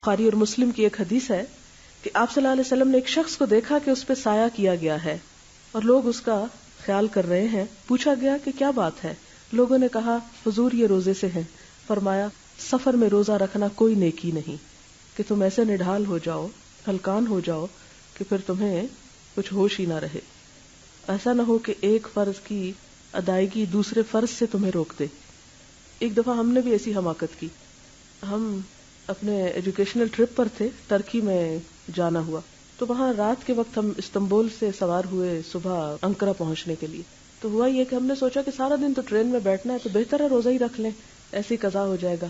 بخاری اور مسلم کی ایک حدیث ہے کہ آپ صلی اللہ علیہ وسلم نے ایک شخص کو دیکھا کہ اس پہ سایہ کیا گیا ہے اور لوگ اس کا خیال کر رہے ہیں. پوچھا گیا کہ کیا بات ہے؟ لوگوں نے کہا حضور یہ روزے سے ہیں. فرمایا سفر میں روزہ رکھنا کوئی نیکی نہیں کہ تم ایسے نڈھال ہو جاؤ، ہلکان ہو جاؤ کہ پھر تمہیں کچھ ہوش ہی نہ رہے. ایسا نہ ہو کہ ایک فرض کی ادائیگی دوسرے فرض سے تمہیں روک دے. ایک دفعہ ہم نے بھی ایسی حماقت کی. ہم اپنے ایجوکیشنل ٹرپ پر تھے، ترکی میں جانا ہوا، تو وہاں رات کے وقت ہم استنبول سے سوار ہوئے صبح انقرہ پہنچنے کے لیے. تو ہوا یہ کہ ہم نے سوچا کہ سارا دن تو ٹرین میں بیٹھنا ہے تو بہتر ہے روزہ ہی رکھ لیں، ایسے ہی قضا ہو جائے گا.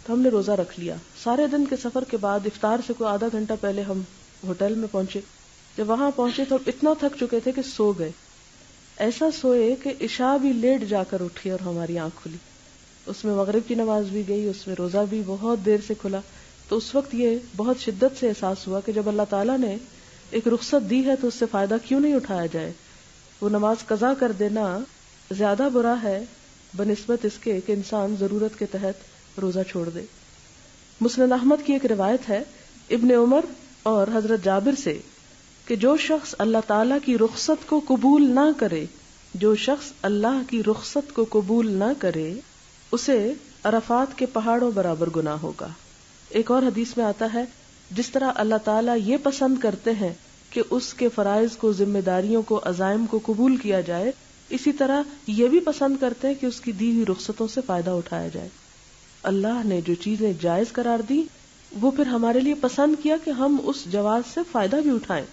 تو ہم نے روزہ رکھ لیا. سارے دن کے سفر کے بعد افطار سے کوئی آدھا گھنٹہ پہلے ہم ہوٹل میں پہنچے. جب وہاں پہنچے تو اتنا تھک چکے تھے کہ سو گئے. ایسا سوئے کہ عشاء بھی لیٹ جا کر اٹھی اور ہماری آنکھ کھلی. اس میں مغرب کی نماز بھی گئی، اس میں روزہ بھی بہت دیر سے کھلا. تو اس وقت یہ بہت شدت سے احساس ہوا کہ جب اللہ تعالیٰ نے ایک رخصت دی ہے تو اس سے فائدہ کیوں نہیں اٹھایا جائے. وہ نماز قضا کر دینا زیادہ برا ہے بنسبت اس کے کہ انسان ضرورت کے تحت روزہ چھوڑ دے. مسند احمد کی ایک روایت ہے ابن عمر اور حضرت جابر سے کہ جو شخص اللہ تعالیٰ کی رخصت کو قبول نہ کرے، جو شخص اللہ کی رخصت کو قبول نہ کرے اسے عرفات کے پہاڑوں برابر گناہ ہوگا. ایک اور حدیث میں آتا ہے جس طرح اللہ تعالیٰ یہ پسند کرتے ہیں کہ اس کے فرائض کو، ذمہ داریوں کو، عزائم کو قبول کیا جائے، اسی طرح یہ بھی پسند کرتے ہیں کہ اس کی دی ہوئی رخصتوں سے فائدہ اٹھایا جائے. اللہ نے جو چیزیں جائز قرار دی وہ پھر ہمارے لیے پسند کیا کہ ہم اس جواز سے فائدہ بھی اٹھائیں.